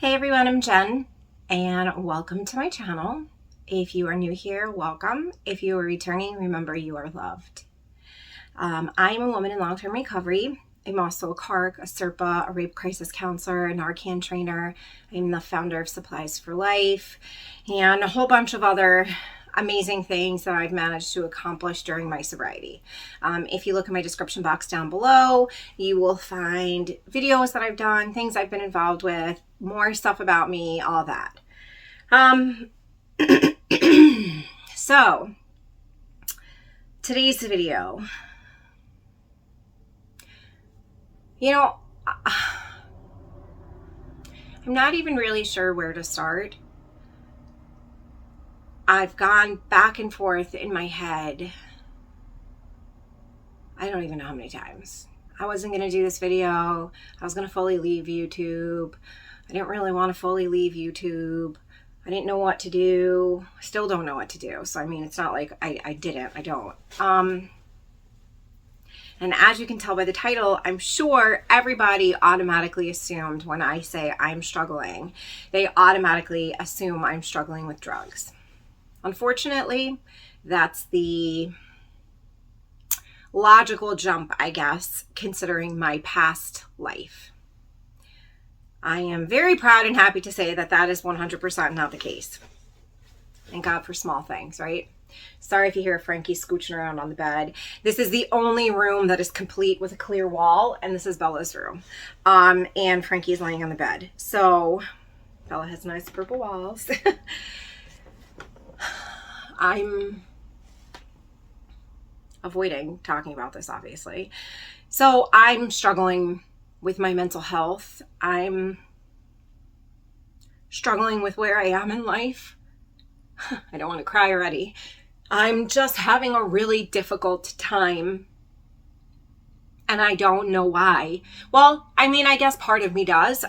Hey everyone, I'm Jen and welcome to my channel. If you are new here, welcome. If you are returning, remember you are loved. I am a woman in long-term recovery. I'm also a CARC, a SERPA, a rape crisis counselor, a Narcan trainer. I'm the founder of Supplies for Life and a whole bunch of other amazing things that I've managed to accomplish during my sobriety. If you look in my description box down below, you will find videos that I've done, things I've been involved with, more stuff about me, all that. So, today's video, I'm not even really sure where to start. I've gone back and forth in my head. I don't even know how many times. I wasn't going to do this video. I was going to fully leave YouTube. I didn't really want to fully leave YouTube. I didn't know what to do. I still don't know what to do. So, I mean, it's not like I didn't. I don't. And as you can tell by the title, I'm sure everybody automatically assumed when I say I'm struggling, they automatically assume I'm struggling with drugs. Unfortunately, that's the logical jump, I guess, considering my past life. I am very proud and happy to say that that is 100% not the case. Thank God for small things, right? Sorry if you hear Frankie scooching around on the bed. This is the only room that is complete with a clear wall, and this is Bella's room. And Frankie's laying on the bed. So Bella has nice purple walls. I'm avoiding talking about this, obviously. So I'm struggling with my mental health. I'm struggling with where I am in life. I don't want to cry already. I'm just having a really difficult time. And I don't know why. Well, I mean, I guess part of me does.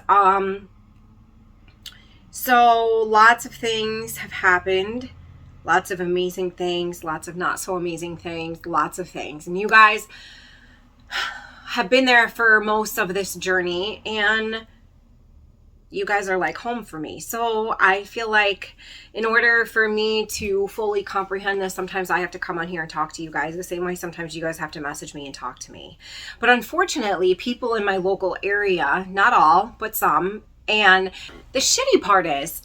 So lots of things have happened. Lots of amazing things, lots of not so amazing things, lots of things. And you guys have been there for most of this journey, and you guys are like home for me. So I feel like in order for me to fully comprehend this, sometimes I have to come on here and talk to you guys the same way sometimes you guys have to message me and talk to me. But unfortunately, people in my local area, not all, but some, and the shitty part is,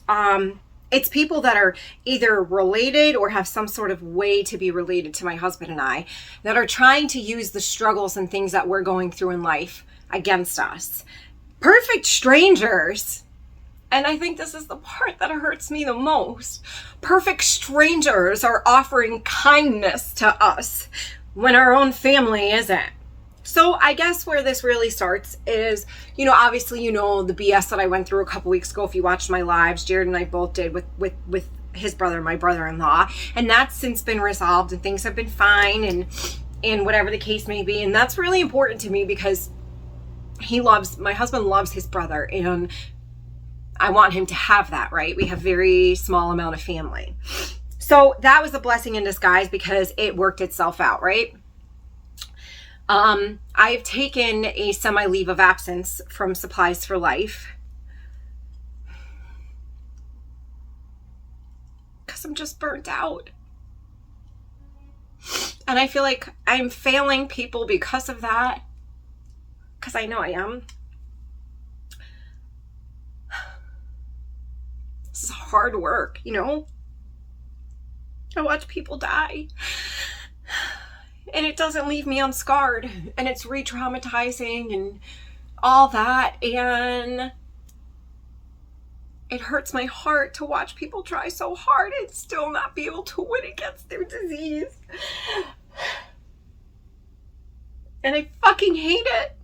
it's people that are either related or have some sort of way to be related to my husband and I that are trying to use the struggles and things that we're going through in life against us. Perfect strangers. And I think this is the part that hurts me the most. Perfect strangers are offering kindness to us when our own family isn't. So I guess where this really starts is, obviously, the BS that I went through a couple weeks ago. If you watched my lives, Jared and I both did with his brother, my brother-in-law, and that's since been resolved and things have been fine and whatever the case may be. And that's really important to me because my husband loves his brother, and I want him to have that, right? We have very small amount of family. So that was a blessing in disguise because it worked itself out, right? I've taken a semi-leave of absence from Supplies for Life because I'm just burnt out. And I feel like I'm failing people because of that, because I know I am. This is hard work, I watch people die. And it doesn't leave me unscarred, and it's re-traumatizing and all that, and it hurts my heart to watch people try so hard and still not be able to win against their disease. And I fucking hate it.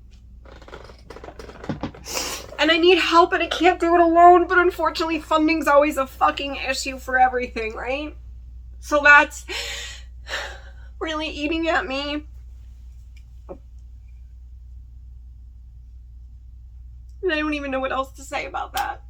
And I need help, and I can't do it alone, but unfortunately funding's always a fucking issue for everything, right? So that's really eating at me. And I don't even know what else to say about that.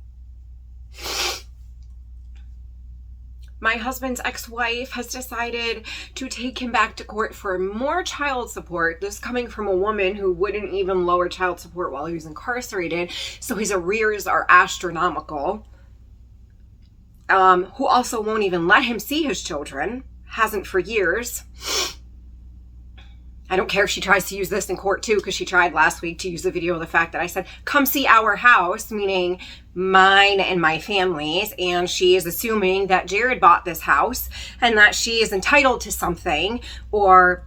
my husband's ex-wife has decided to take him back to court for more child support. This coming from a woman who wouldn't even lower child support while he was incarcerated. So his arrears are astronomical. Who also won't even let him see his children. Hasn't for years. I don't care if she tries to use this in court too, because she tried last week to use the video of the fact that I said, come see our house, meaning mine and my family's. And she is assuming that Jared bought this house and that she is entitled to something or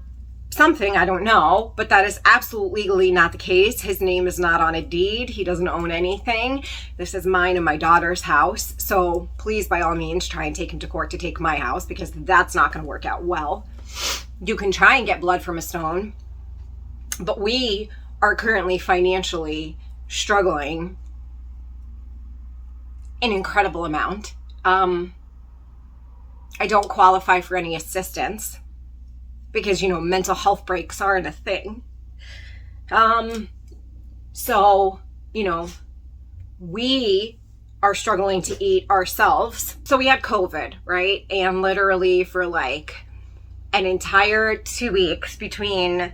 something, I don't know, but that is absolutely legally not the case. His name is not on a deed. He doesn't own anything. This is mine and my daughter's house. So please, by all means, try and take him to court to take my house, because that's not going to work out well. You can try and get blood from a stone, but we are currently financially struggling an incredible amount. I don't qualify for any assistance because, you know, mental health breaks aren't a thing. So, you know, we are struggling to eat ourselves. So we had COVID, right? And literally for like an entire 2 weeks between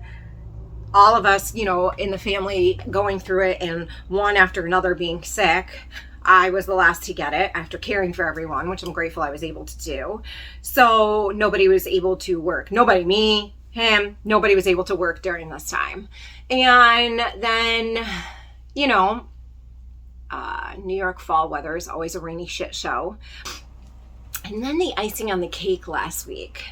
all of us, you know, in the family going through it and one after another being sick, I was the last to get it after caring for everyone, which I'm grateful I was able to do. So nobody was able to work. Nobody, me, him, nobody was able to work during this time. And then, you know, New York fall weather is always a rainy shit show. And then the icing on the cake last week.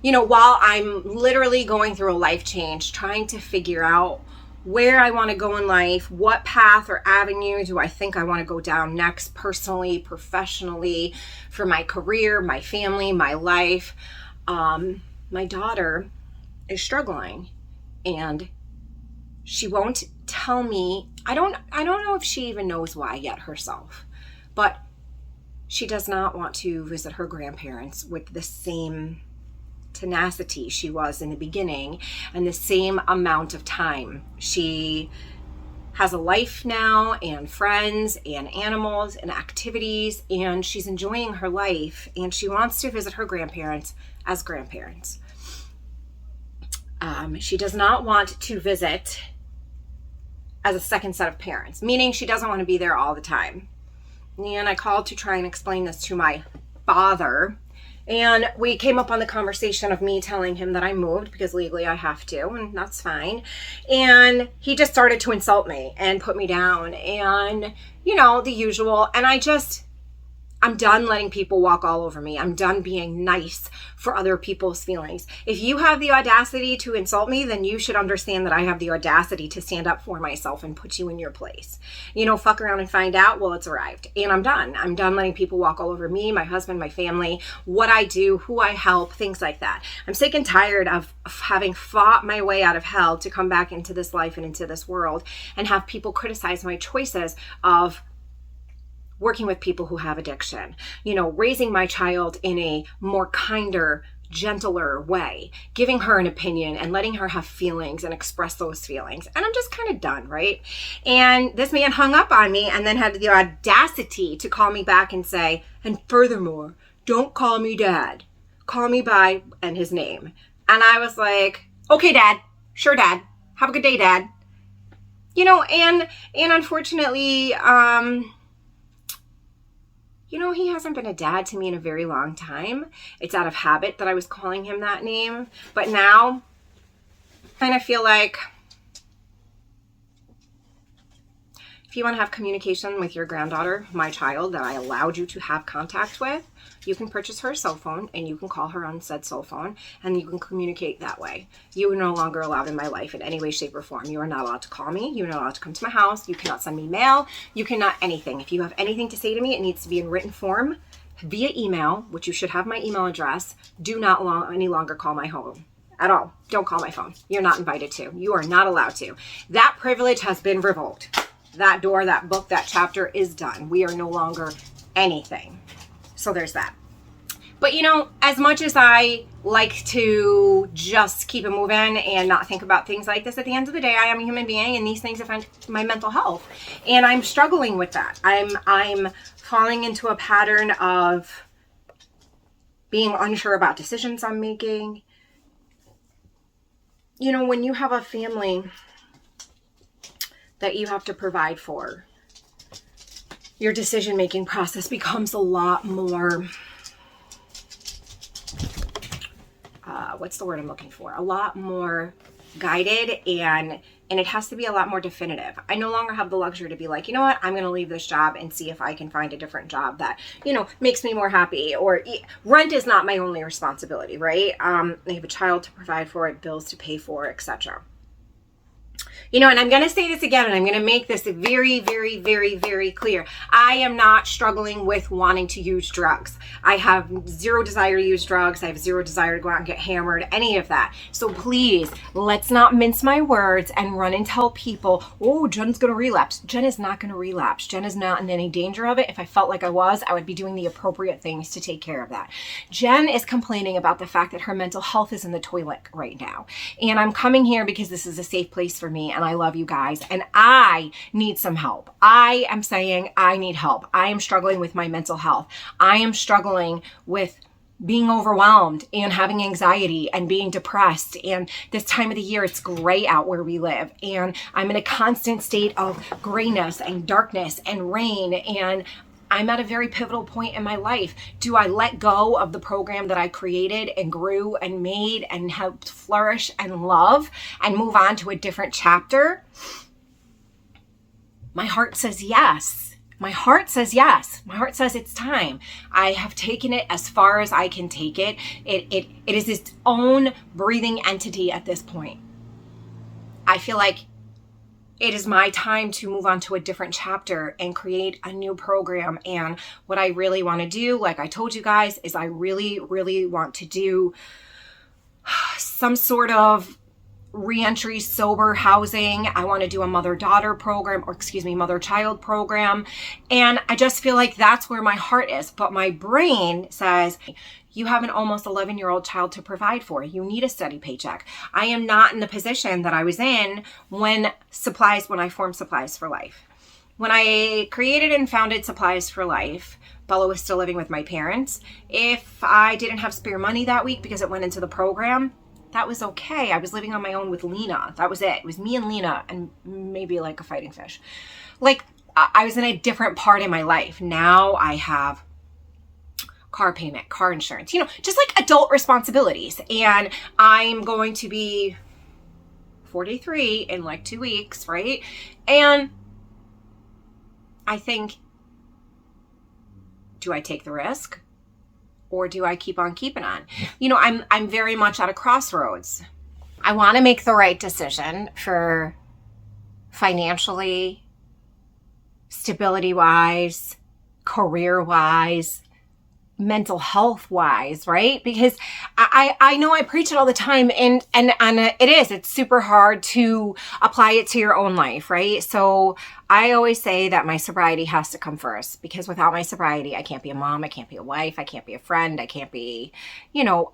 You know, while I'm literally going through a life change, trying to figure out where I want to go in life, what path or avenue do I think I want to go down next, personally, professionally, for my career, my family, my life, my daughter is struggling, and she won't tell me. I don't know if she even knows why yet herself, but she does not want to visit her grandparents with the same tenacity she was in the beginning and the same amount of time. She has a life now and friends and animals and activities, and she's enjoying her life, and she wants to visit her grandparents as grandparents. She does not want to visit as a second set of parents, meaning she doesn't want to be there all the time. And I called to try and explain this to my father. And we came up on the conversation of me telling him that I moved because legally I have to, and that's fine. And he just started to insult me and put me down and, you know, the usual. And I'm done letting people walk all over me. I'm done being nice for other people's feelings. If you have the audacity to insult me, then you should understand that I have the audacity to stand up for myself and put you in your place. You know, fuck around and find out, well, it's arrived. And I'm done. I'm done letting people walk all over me, my husband, my family, what I do, who I help, things like that. I'm sick and tired of having fought my way out of hell to come back into this life and into this world and have people criticize my choices of working with people who have addiction, you know, raising my child in a more kinder, gentler way, giving her an opinion and letting her have feelings and express those feelings. And I'm just kind of done, right? And this man hung up on me and then had the audacity to call me back and say, and furthermore, don't call me dad. Call me by and his name. And I was like, okay, dad. Sure, dad. Have a good day, dad. You know, and unfortunately, you know, he hasn't been a dad to me in a very long time. It's out of habit that I was calling him that name. But now, I kind of feel like if you want to have communication with your granddaughter, my child, that I allowed you to have contact with, you can purchase her a cell phone and you can call her on said cell phone and you can communicate that way. You are no longer allowed in my life in any way, shape, or form. You are not allowed to call me. You're not allowed to come to my house. You cannot send me mail. You cannot anything. If you have anything to say to me, it needs to be in written form via email, which you should have my email address. Do not any longer call my home at all. Don't call my phone. You're not invited to. You are not allowed to. That privilege has been revoked. That door, that book, that chapter is done. We are no longer anything. So there's that. But you know, as much as I like to just keep it moving and not think about things like this, at the end of the day, I am a human being and these things affect my mental health. And I'm struggling with that. I'm falling into a pattern of being unsure about decisions I'm making. You know, when you have a family that you have to provide for, your decision-making process becomes a lot more, what's the word I'm looking for? A lot more guided, and it has to be a lot more definitive. I no longer have the luxury to be like, you know what, I'm going to leave this job and see if I can find a different job that, you know, makes me more happy. Or rent is not my only responsibility, right? I have a child to provide for, it, bills to pay for, etc. You know, and I'm going to say this again, and I'm going to make this very, very, very, very clear. I am not struggling with wanting to use drugs. I have zero desire to use drugs. I have zero desire to go out and get hammered, any of that. So please, let's not mince my words and run and tell people, oh, Jen's going to relapse. Jen is not going to relapse. Jen is not in any danger of it. If I felt like I would be doing the appropriate things to take care of that. Jen is complaining about the fact that her mental health is in the toilet right now. And I'm coming here because this is a safe place for me, and I love you guys, and I need some help. I am saying I need help. I am struggling with my mental health. I am struggling with being overwhelmed and having anxiety and being depressed. And this time of the year, it's gray out where we live. And I'm in a constant state of grayness and darkness and rain. And I'm at a very pivotal point in my life. Do I let go of the program that I created and grew and made and helped flourish and love and move on to a different chapter? My heart says yes. My heart says yes. My heart says it's time. I have taken it as far as I can take it. It is its own breathing entity at this point. I feel like it is my time to move on to a different chapter and create a new program. And what I really want to do, like I told you guys, is I really, really want to do some sort of reentry sober housing. I want to do a mother-daughter program, or mother-child program. And I just feel like that's where my heart is. But my brain says, you have an almost 11-year-old child to provide for. You need a steady paycheck. I am not in the position that I was in when I formed Supplies for Life. When I created and founded Supplies for Life, Bella was still living with my parents. If I didn't have spare money that week because it went into the program, that was okay. I was living on my own with Lena. That was it. It was me and Lena and maybe like a fighting fish. Like, I was in a different part in my life. Now I have car payment, car insurance, just like adult responsibilities. And I'm going to be 43 in like 2 weeks, right? And I think, do I take the risk or do I keep on keeping on? I'm very much at a crossroads. I want to make the right decision for financially, stability-wise, career-wise, mental health wise, right? Because I know I preach it all the time, and it's super hard to apply it to your own life, right? So I always say that my sobriety has to come first, because without my sobriety, I can't be a mom, I can't be a wife, I can't be a friend, I can't be,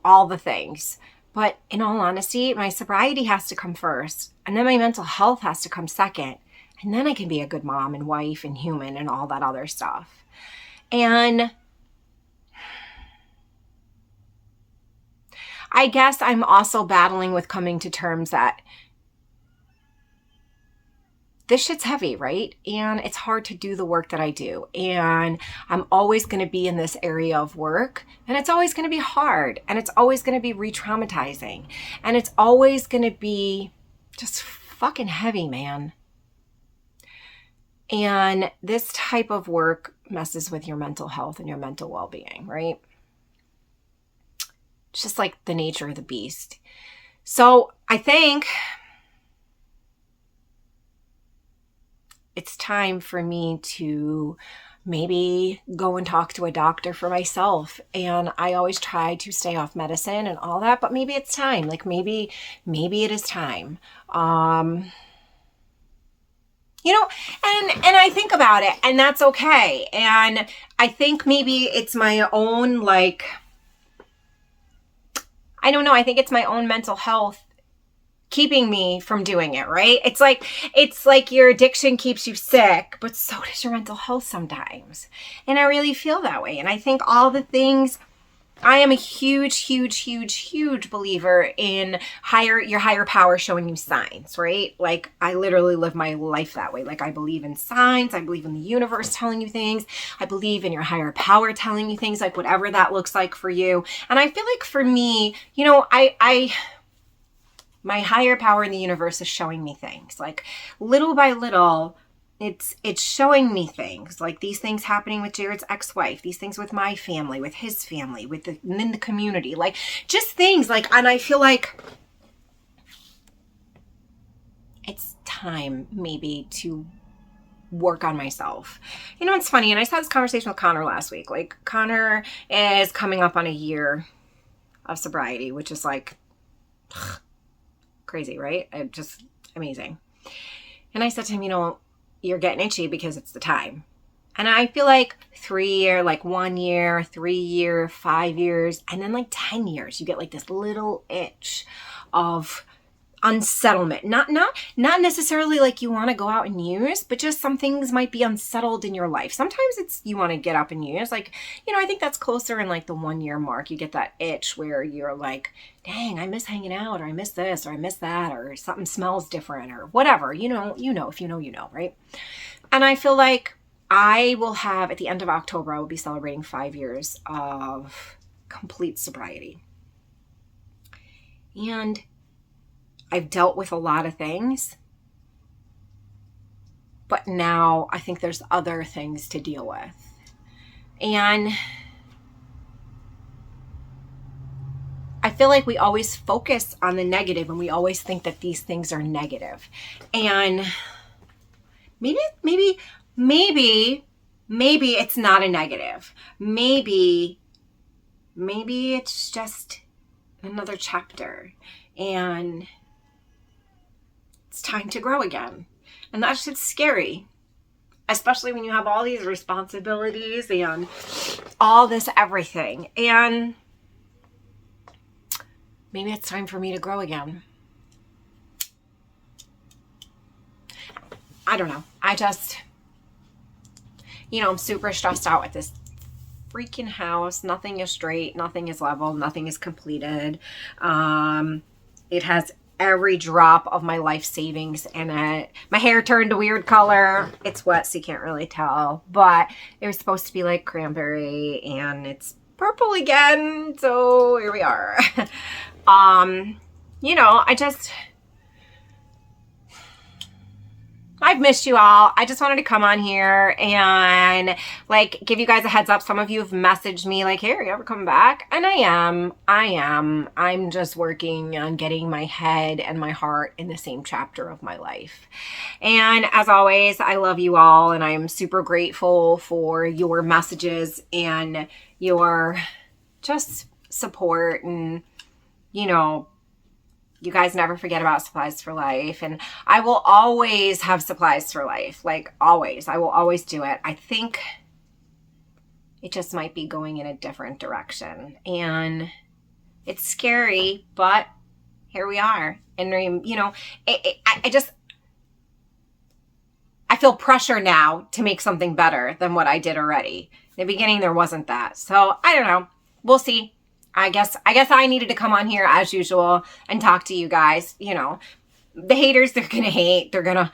all the things. But in all honesty, my sobriety has to come first, and then my mental health has to come second, and then I can be a good mom and wife and human and all that other stuff. And I guess I'm also battling with coming to terms that this shit's heavy, right? And it's hard to do the work that I do. And I'm always going to be in this area of work, and it's always going to be hard, and it's always going to be re-traumatizing, and it's always going to be just fucking heavy, man. And this type of work messes with your mental health and your mental well-being, right? It's just like the nature of the beast. So I think it's time for me to maybe go and talk to a doctor for myself. And I always try to stay off medicine and all that, but maybe it's time. Like maybe it is time. And I think about it, and that's okay. And I think maybe it's my own, I don't know. I think it's my own mental health keeping me from doing it, right? It's like your addiction keeps you sick, but so does your mental health sometimes. And I really feel that way. And I think all the things I am a huge believer in your higher power showing you signs, right? Like I literally live my life that way. Like I believe in signs. I believe in the universe telling you things. I believe in your higher power telling you things, like whatever that looks like for you. And I feel like for me, you know, my higher power in the universe is showing me things like little by little. It's showing me things like these things happening with Jared's ex-wife, these things with my family, with his family, and in the community, like just things like, and I feel like it's time maybe to work on myself. You know, it's funny. And I just had this conversation with Connor last week. Like Connor is coming up on a year of sobriety, which is like crazy, right? Just amazing. And I said to him, you know, you're getting itchy because it's the time. And I feel like 3 year, like 1 year, 3 year, 5 years, and then like 10 years, you get like this little itch of unsettlement. Not necessarily like you want to go out and use, but just some things might be unsettled in your life. Sometimes it's you want to get up and use. Like, you know, I think that's closer in like the 1 year mark. You get that itch where you're like, dang, I miss hanging out, or I miss this, or I miss that, or something smells different, or whatever. You know, if you know, right? And I feel like I will have, at the end of October, I will be celebrating 5 years of complete sobriety. And I've dealt with a lot of things, but now I think there's other things to deal with. And I feel like we always focus on the negative and we always think that these things are negative. And maybe it's not a negative. Maybe it's just another chapter. And it's time to grow again. And that's just scary, especially when you have all these responsibilities and all this everything. And maybe it's time for me to grow again. I don't know. I just, you know, I'm super stressed out with this freaking house. Nothing is straight. Nothing is level. Nothing is completed. It has every drop of my life savings in it. My hair turned a weird color. It's wet, so you can't really tell. But it was supposed to be like cranberry, and it's purple again. So here we are. You know, I've missed you all. I just wanted to come on here and like give you guys a heads up. Some of you have messaged me like, hey, are you ever coming back? And I am. I'm just working on getting my head and my heart in the same chapter of my life. And as always, I love you all, and I'm super grateful for your messages and your just support. And, you know, you guys never forget about Supplies for Life. And I will always have Supplies for Life. Like always. I will always do it. I think it just might be going in a different direction. And it's scary, but here we are. And, you know, I feel pressure now to make something better than what I did already. In the beginning, there wasn't that. So I don't know. We'll see. I guess I needed to come on here as usual and talk to you guys. You know, the haters, they're going to hate. They're going to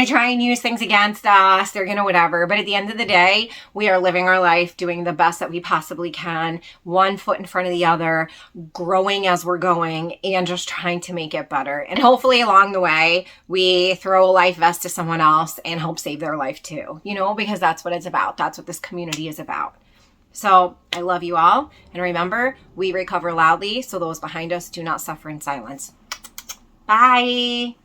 try and use things against us. They're going to whatever. But at the end of the day, we are living our life, doing the best that we possibly can, one foot in front of the other, growing as we're going, and just trying to make it better. And hopefully along the way, we throw a life vest to someone else and help save their life too, you know, because that's what it's about. That's what this community is about. So I love you all. And remember, we recover loudly so those behind us do not suffer in silence. Bye.